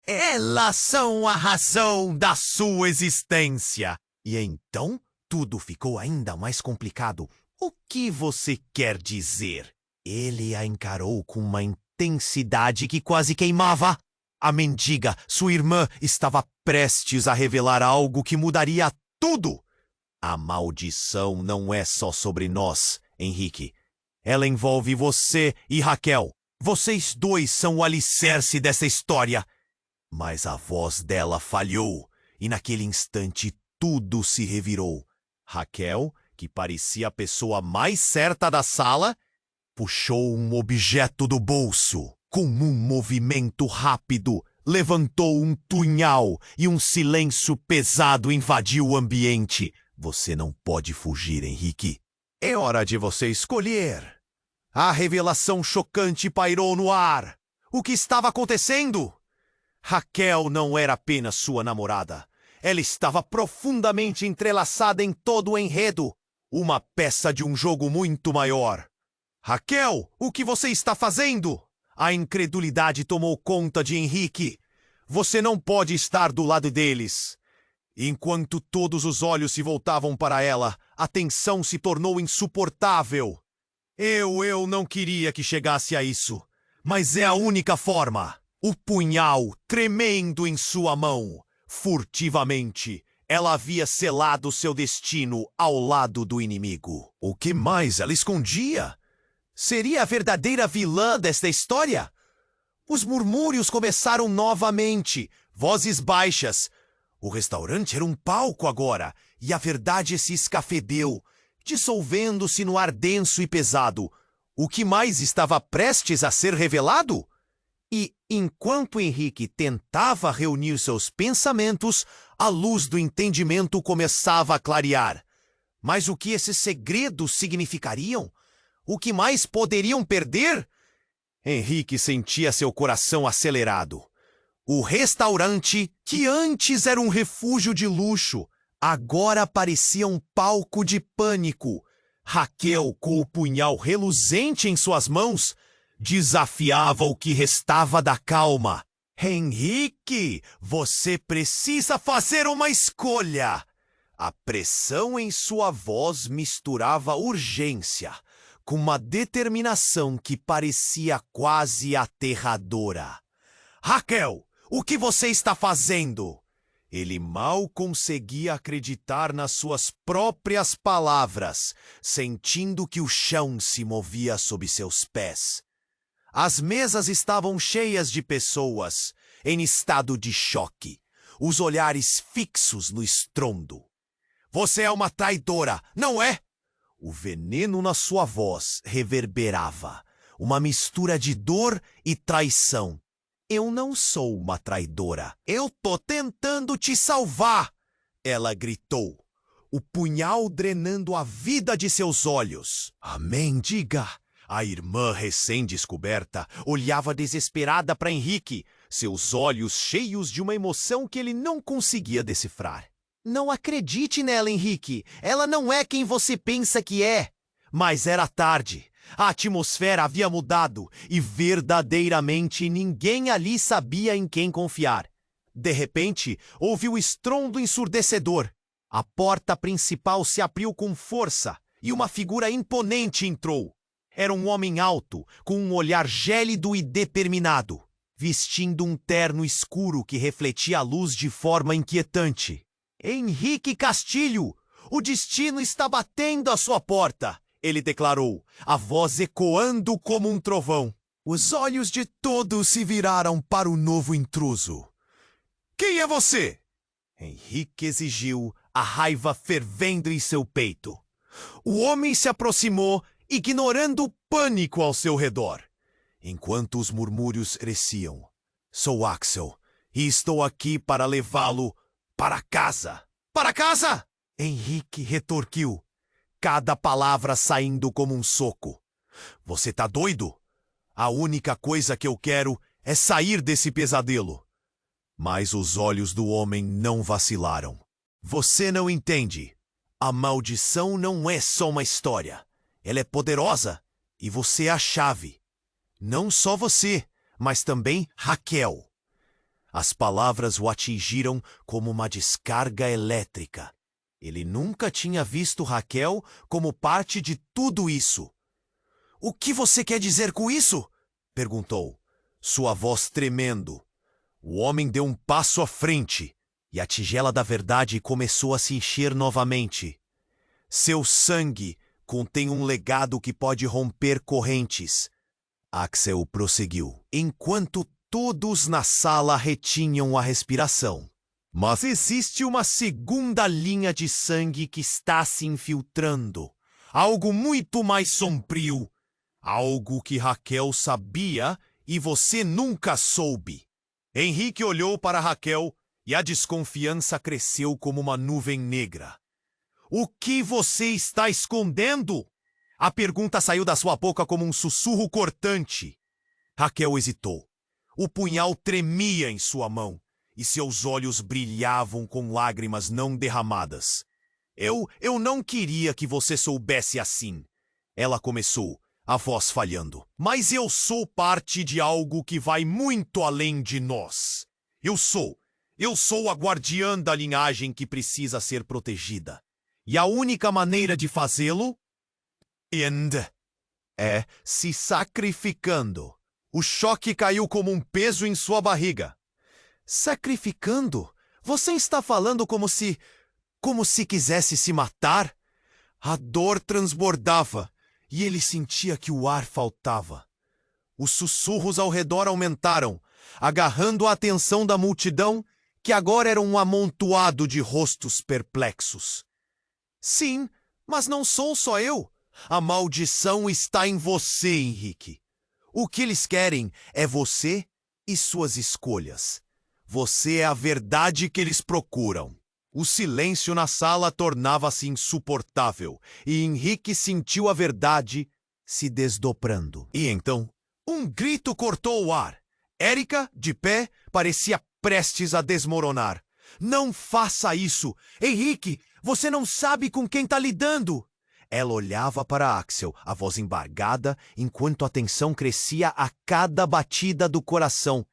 Elas são a razão da sua existência. E então, tudo ficou ainda mais complicado. O que você quer dizer? Ele a encarou com uma intensidade que quase queimava. A mendiga, sua irmã, estava prestes a revelar algo que mudaria tudo. A maldição não é só sobre nós, Henrique. Ela envolve você e Raquel. Vocês dois são o alicerce dessa história. Mas a voz dela falhou, e naquele instante tudo se revirou. Raquel, que parecia a pessoa mais certa da sala, puxou um objeto do bolso. Com um movimento rápido, levantou um punhal e um silêncio pesado invadiu o ambiente. Você não pode fugir, Henrique. É hora de você escolher. A revelação chocante pairou no ar. O que estava acontecendo? Raquel não era apenas sua namorada. Ela estava profundamente entrelaçada em todo o enredo. Uma peça de um jogo muito maior. Raquel, o que você está fazendo? A incredulidade tomou conta de Henrique. Você não pode estar do lado deles. Enquanto todos os olhos se voltavam para ela, a tensão se tornou insuportável. Eu não queria que chegasse a isso, mas é a única forma. O punhal tremendo em sua mão. Furtivamente, ela havia selado seu destino ao lado do inimigo. O que mais ela escondia? Seria a verdadeira vilã desta história? Os murmúrios começaram novamente, vozes baixas. O restaurante era um palco agora, e a verdade se escafedeu, dissolvendo-se no ar denso e pesado. O que mais estava prestes a ser revelado? E, enquanto Henrique tentava reunir seus pensamentos, a luz do entendimento começava a clarear. Mas o que esses segredos significariam? O que mais poderiam perder? Henrique sentia seu coração acelerado. O restaurante, que antes era um refúgio de luxo, agora parecia um palco de pânico. Raquel, com o punhal reluzente em suas mãos, desafiava o que restava da calma. Henrique, você precisa fazer uma escolha. A pressão em sua voz misturava urgência com uma determinação que parecia quase aterradora. Raquel, o que você está fazendo? Ele mal conseguia acreditar nas suas próprias palavras, sentindo que o chão se movia sob seus pés. As mesas estavam cheias de pessoas, em estado de choque, os olhares fixos no estrondo. Você é uma traidora, não é? O veneno na sua voz reverberava, uma mistura de dor e traição. Eu não sou uma traidora. Eu tô tentando te salvar! Ela gritou, o punhal drenando a vida de seus olhos. A mendiga! A irmã recém-descoberta olhava desesperada para Henrique, seus olhos cheios de uma emoção que ele não conseguia decifrar. Não acredite nela, Henrique. Ela não é quem você pensa que é. Mas era tarde. A atmosfera havia mudado e verdadeiramente ninguém ali sabia em quem confiar. De repente, houve o estrondo ensurdecedor. A porta principal se abriu com força e uma figura imponente entrou. Era um homem alto, com um olhar gélido e determinado, vestindo um terno escuro que refletia a luz de forma inquietante. Henrique Castilho, o destino está batendo à sua porta, ele declarou, a voz ecoando como um trovão. Os olhos de todos se viraram para o novo intruso. Quem é você? Henrique exigiu, a raiva fervendo em seu peito. O homem se aproximou, ignorando o pânico ao seu redor, enquanto os murmúrios cresciam. Sou Axel, e estou aqui para levá-lo para casa. Para casa? Henrique retorquiu, cada palavra saindo como um soco. Você tá doido? A única coisa que eu quero é sair desse pesadelo. Mas os olhos do homem não vacilaram. Você não entende. A maldição não é só uma história. Ela é poderosa e você é a chave. Não só você, mas também Raquel. As palavras o atingiram como uma descarga elétrica. Ele nunca tinha visto Raquel como parte de tudo isso. O que você quer dizer com isso? Perguntou, sua voz tremendo. O homem deu um passo à frente e a tigela da verdade começou a se encher novamente. Seu sangue contém um legado que pode romper correntes. Axel prosseguiu, enquanto todos na sala retinham a respiração. Mas existe uma segunda linha de sangue que está se infiltrando. Algo muito mais sombrio. Algo que Raquel sabia e você nunca soube. Henrique olhou para Raquel e a desconfiança cresceu como uma nuvem negra. O que você está escondendo? A pergunta saiu da sua boca como um sussurro cortante. Raquel hesitou. O punhal tremia em sua mão e seus olhos brilhavam com lágrimas não derramadas. Eu não queria que você soubesse assim. Ela começou, a voz falhando. Mas eu sou parte de algo que vai muito além de nós. Eu sou a guardiã da linhagem que precisa ser protegida. E a única maneira de fazê-lo... se sacrificando. O choque caiu como um peso em sua barriga. Sacrificando? Você está falando como se quisesse se matar? A dor transbordava e ele sentia que o ar faltava. Os sussurros ao redor aumentaram, agarrando a atenção da multidão, que agora era um amontoado de rostos perplexos. Sim, mas não sou só eu. A maldição está em você, Henrique. O que eles querem é você e suas escolhas. Você é a verdade que eles procuram. O silêncio na sala tornava-se insuportável e Henrique sentiu a verdade se desdobrando. E então, um grito cortou o ar. Érica, de pé, parecia prestes a desmoronar. Não faça isso! Henrique, você não sabe com quem está lidando! Ela olhava para Axel, a voz embargada, enquanto a tensão crescia a cada batida do coração.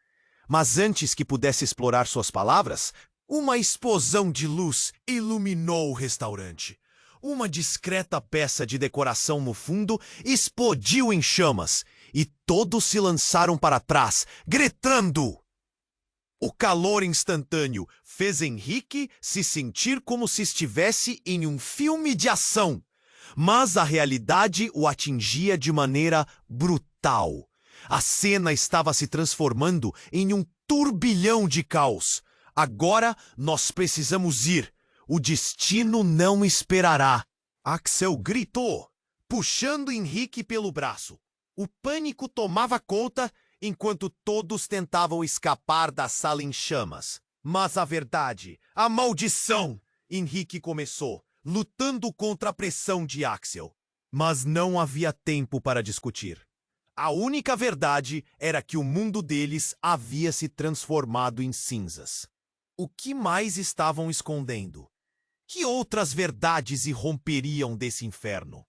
Mas antes que pudesse explorar suas palavras, uma explosão de luz iluminou o restaurante. Uma discreta peça de decoração no fundo explodiu em chamas, e todos se lançaram para trás, gritando. O calor instantâneo fez Henrique se sentir como se estivesse em um filme de ação. Mas a realidade o atingia de maneira brutal. A cena estava se transformando em um turbilhão de caos. Agora nós precisamos ir. O destino não esperará. Axel gritou, puxando Henrique pelo braço. O pânico tomava conta enquanto todos tentavam escapar da sala em chamas. Mas a verdade, a maldição, Henrique começou, lutando contra a pressão de Axel. Mas não havia tempo para discutir. A única verdade era que o mundo deles havia se transformado em cinzas. O que mais estavam escondendo? Que outras verdades irromperiam desse inferno?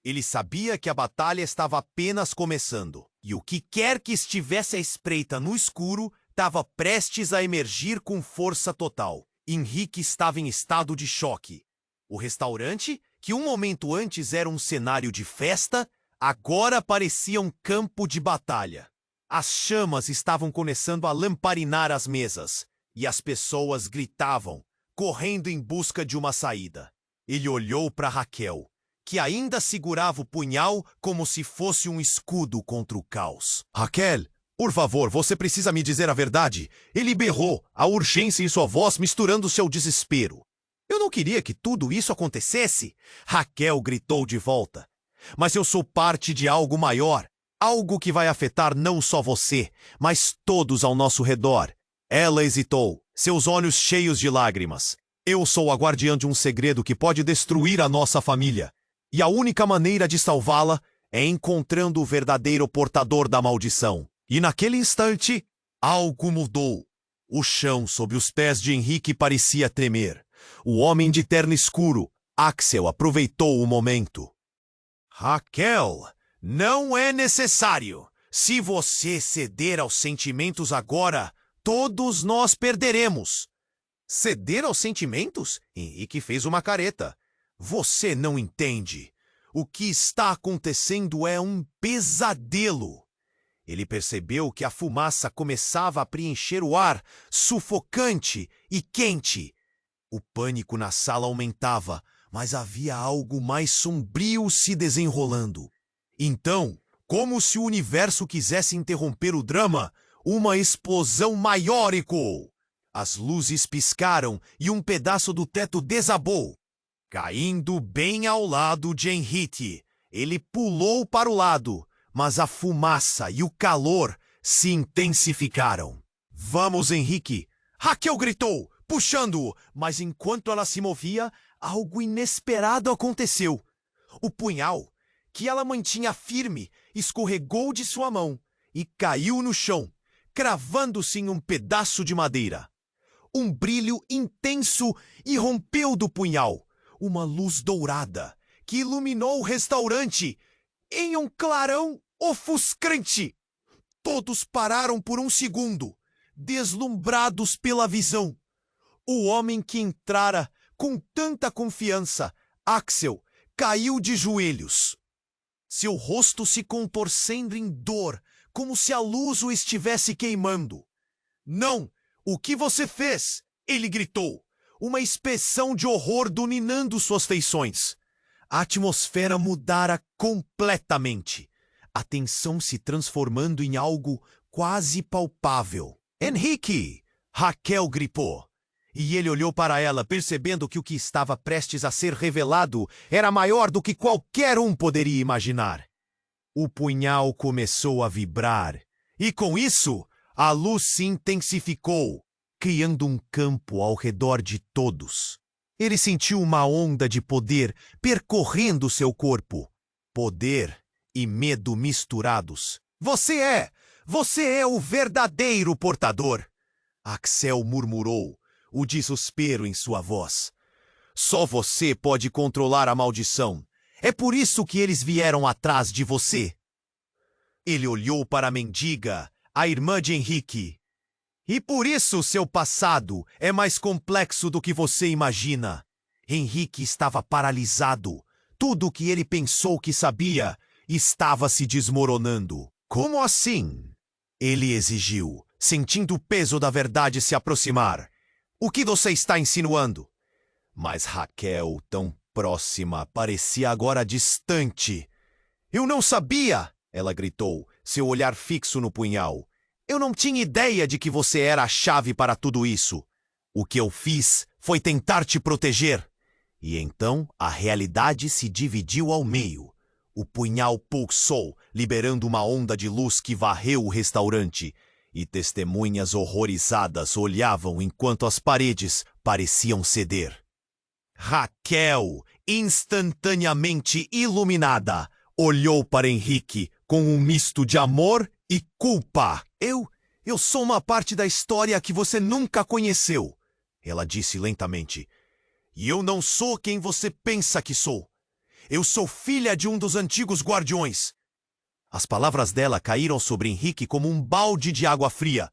Ele sabia que a batalha estava apenas começando, e o que quer que estivesse à espreita no escuro estava prestes a emergir com força total. Henrique estava em estado de choque. O restaurante, que um momento antes era um cenário de festa, agora parecia um campo de batalha. As chamas estavam começando a lamparinar as mesas, e as pessoas gritavam, correndo em busca de uma saída. Ele olhou para Raquel, que ainda segurava o punhal como se fosse um escudo contra o caos. Raquel, por favor, você precisa me dizer a verdade. Ele berrou, a urgência em sua voz misturando seu desespero. Eu não queria que tudo isso acontecesse, Raquel gritou de volta. Mas eu sou parte de algo maior, algo que vai afetar não só você, mas todos ao nosso redor. Ela hesitou, seus olhos cheios de lágrimas. Eu sou a guardiã de um segredo que pode destruir a nossa família. E a única maneira de salvá-la é encontrando o verdadeiro portador da maldição. E naquele instante, algo mudou. O chão sob os pés de Henrique parecia tremer. O homem de terno escuro, Axel, aproveitou o momento. Raquel, não é necessário. Se você ceder aos sentimentos agora, todos nós perderemos. Ceder aos sentimentos? Henrique fez uma careta. Você não entende. O que está acontecendo é um pesadelo. Ele percebeu que a fumaça começava a preencher o ar, sufocante e quente. O pânico na sala aumentava, mas havia algo mais sombrio se desenrolando. Então, como se o universo quisesse interromper o drama, uma explosão maior ecoou. As luzes piscaram e um pedaço do teto desabou, caindo bem ao lado de Henrique. Ele pulou para o lado, mas a fumaça e o calor se intensificaram. Vamos, Henrique! Raquel gritou, puxando-o, mas enquanto ela se movia, algo inesperado aconteceu. O punhal, que ela mantinha firme, escorregou de sua mão e caiu no chão, cravando-se em um pedaço de madeira. Um brilho intenso irrompeu do punhal, uma luz dourada que iluminou o restaurante em um clarão ofuscante. Todos pararam por um segundo, deslumbrados pela visão. O homem que entrara com tanta confiança, Axel, caiu de joelhos. seu rosto se contorcendo em dor, como se a luz o estivesse queimando. Não! O que você fez? Ele gritou, uma expressão de horror dominando suas feições. A atmosfera mudara completamente, a tensão se transformando em algo quase palpável. Henrique! Raquel gritou. E ele olhou para ela, percebendo que o que estava prestes a ser revelado era maior do que qualquer um poderia imaginar. O punhal começou a vibrar, e com isso, a luz se intensificou, criando um campo ao redor de todos. Ele sentiu uma onda de poder percorrendo seu corpo. Poder e medo misturados. Você é o verdadeiro portador! Axel murmurou, o desespero em sua voz. Só você pode controlar a maldição. É por isso que eles vieram atrás de você. Ele olhou para a mendiga, a irmã de Henrique. E por isso seu passado é mais complexo do que você imagina. Henrique estava paralisado. Tudo o que ele pensou que sabia estava se desmoronando. Como assim? Ele exigiu, sentindo o peso da verdade se aproximar. O que você está insinuando? Mas Raquel, tão próxima, parecia agora distante. Eu não sabia! Ela gritou, seu olhar fixo no punhal. Eu não tinha ideia de que você era a chave para tudo isso. O que eu fiz foi tentar te proteger. E então a realidade se dividiu ao meio. O punhal pulsou, liberando uma onda de luz que varreu o restaurante. E testemunhas horrorizadas olhavam enquanto as paredes pareciam ceder. Raquel, instantaneamente iluminada, olhou para Henrique com um misto de amor e culpa. Eu sou uma parte da história que você nunca conheceu, ela disse lentamente. E eu não sou quem você pensa que sou. Eu sou filha de um dos antigos guardiões. As palavras dela caíram sobre Henrique como um balde de água fria.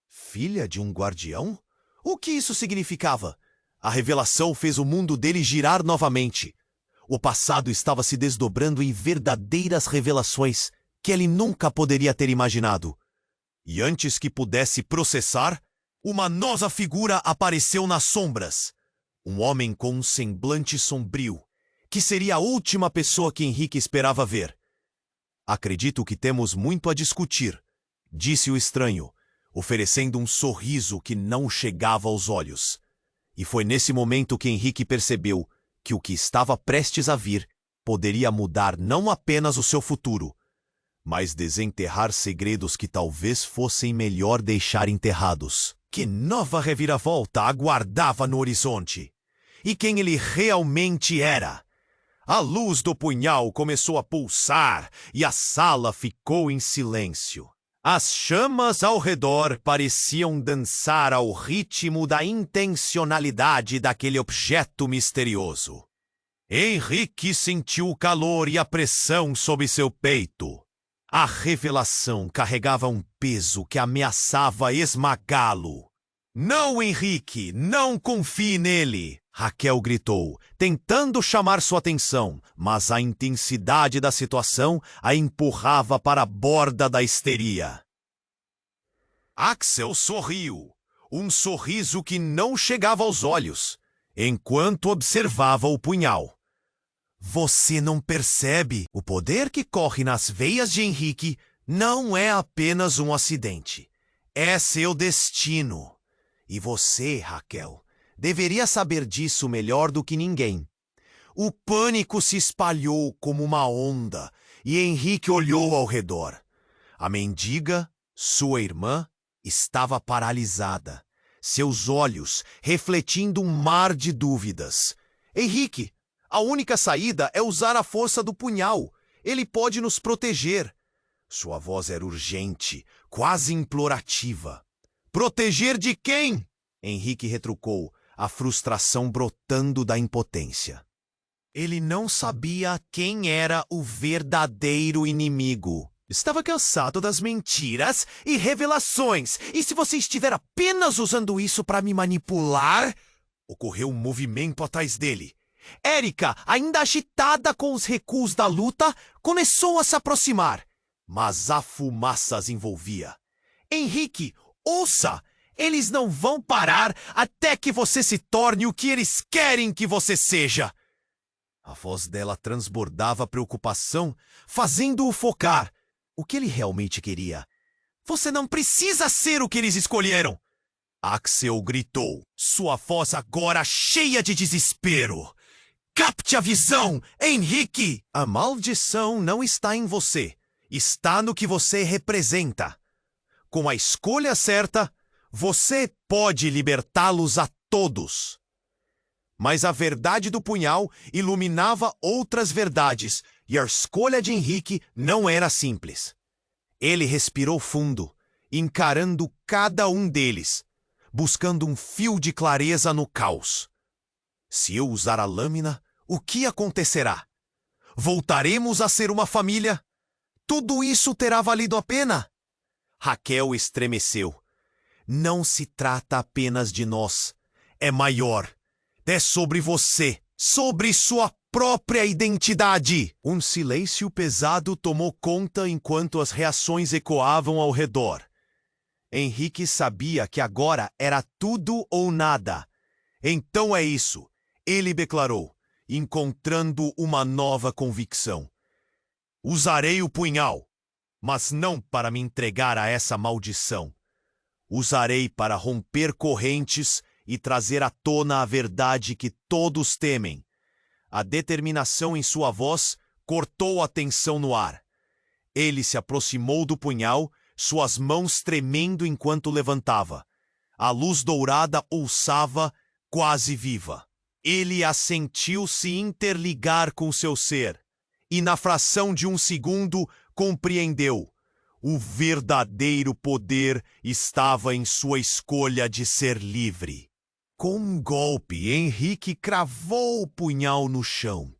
Filha de um guardião? O que isso significava? A revelação fez o mundo dele girar novamente. O passado estava se desdobrando em verdadeiras revelações que ele nunca poderia ter imaginado. E antes que pudesse processar, uma nova figura apareceu nas sombras. Um homem com um semblante sombrio, que seria a última pessoa que Henrique esperava ver. Acredito que temos muito a discutir, disse o estranho, oferecendo um sorriso que não chegava aos olhos. E foi nesse momento que Henrique percebeu que o que estava prestes a vir poderia mudar não apenas o seu futuro, mas desenterrar segredos que talvez fossem melhor deixar enterrados. Que nova reviravolta aguardava no horizonte! E quem ele realmente era? A luz do punhal começou a pulsar e a sala ficou em silêncio. As chamas ao redor pareciam dançar ao ritmo da intencionalidade daquele objeto misterioso. Henrique sentiu o calor e a pressão sob seu peito. A revelação carregava um peso que ameaçava esmagá-lo. Não, Henrique, não confie nele! Raquel gritou, tentando chamar sua atenção, mas a intensidade da situação a empurrava para a borda da histeria. Axel sorriu, um sorriso que não chegava aos olhos, enquanto observava o punhal. Você não percebe? O poder que corre nas veias de Henrique não é apenas um acidente. É seu destino. E você, Raquel, deveria saber disso melhor do que ninguém. O pânico se espalhou como uma onda e Henrique olhou ao redor. A mendiga, sua irmã, estava paralisada, seus olhos refletindo um mar de dúvidas. Henrique, a única saída é usar a força do punhal. Ele pode nos proteger. Sua voz era urgente, quase implorativa. Proteger de quem? Henrique retrucou, a frustração brotando da impotência. Ele não sabia quem era o verdadeiro inimigo. Estava cansado das mentiras e revelações. E se você estiver apenas usando isso para me manipular... Ocorreu um movimento atrás dele. Érica, ainda agitada com os recuos da luta, começou a se aproximar, mas a fumaça as envolvia. Henrique, ouça! Eles não vão parar até que você se torne o que eles querem que você seja. A voz dela transbordava preocupação, fazendo-o focar. O que ele realmente queria? Você não precisa ser o que eles escolheram! Axel gritou, sua voz agora cheia de desespero. Capte a visão, Henrique! A maldição não está em você. Está no que você representa. Com a escolha certa, você pode libertá-los a todos. Mas a verdade do punhal iluminava outras verdades, e a escolha de Henrique não era simples. Ele respirou fundo, encarando cada um deles, buscando um fio de clareza no caos. Se eu usar a lâmina, o que acontecerá? Voltaremos a ser uma família? Tudo isso terá valido a pena? Raquel estremeceu. Não se trata apenas de nós. É maior. É sobre você. Sobre sua própria identidade. Um silêncio pesado tomou conta enquanto as reações ecoavam ao redor. Henrique sabia que agora era tudo ou nada. Então é isso, ele declarou, encontrando uma nova convicção. Usarei o punhal, mas não para me entregar a essa maldição. Usarei para romper correntes e trazer à tona a verdade que todos temem. A determinação em sua voz cortou a tensão no ar. Ele se aproximou do punhal, suas mãos tremendo enquanto levantava. A luz dourada pulsava, quase viva. Ele a sentiu se interligar com seu ser, e na fração de um segundo compreendeu. O verdadeiro poder estava em sua escolha de ser livre. Com um golpe, Henrique cravou o punhal no chão.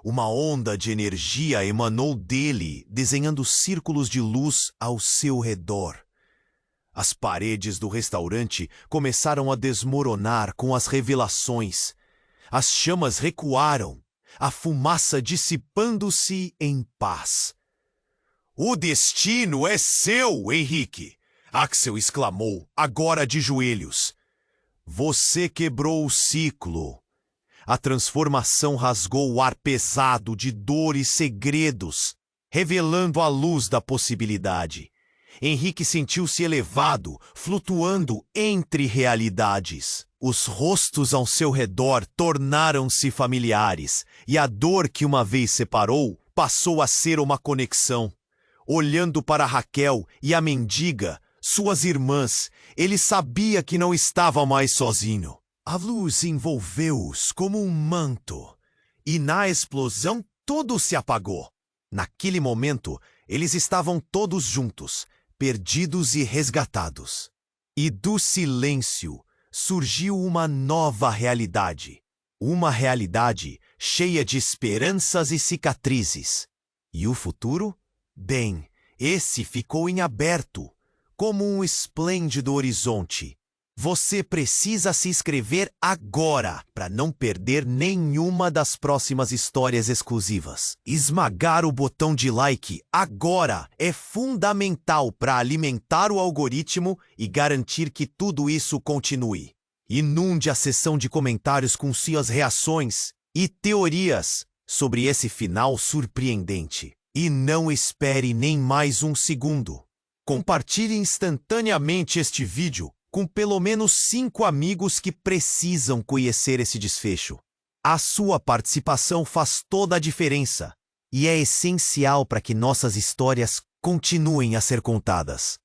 Uma onda de energia emanou dele, desenhando círculos de luz ao seu redor. As paredes do restaurante começaram a desmoronar com as revelações. As chamas recuaram, a fumaça dissipando-se em paz. O destino é seu, Henrique! Axel exclamou, agora de joelhos. Você quebrou o ciclo. A transformação rasgou o ar pesado de dor e segredos, revelando a luz da possibilidade. Henrique sentiu-se elevado, flutuando entre realidades. Os rostos ao seu redor tornaram-se familiares, e a dor que uma vez separou passou a ser uma conexão. Olhando para Raquel e a mendiga, suas irmãs, ele sabia que não estava mais sozinho. A luz envolveu-os como um manto, e na explosão tudo se apagou. Naquele momento, eles estavam todos juntos, perdidos e resgatados. E do silêncio surgiu uma nova realidade. Uma realidade cheia de esperanças e cicatrizes. E o futuro? Bem, esse ficou em aberto, como um esplêndido horizonte. Você precisa se inscrever agora para não perder nenhuma das próximas histórias exclusivas. Esmagar o botão de like agora é fundamental para alimentar o algoritmo e garantir que tudo isso continue. Inunde a seção de comentários com suas reações e teorias sobre esse final surpreendente. E não espere nem mais um segundo. Compartilhe instantaneamente este vídeo com pelo menos 5 amigos que precisam conhecer esse desfecho. A sua participação faz toda a diferença e é essencial para que nossas histórias continuem a ser contadas.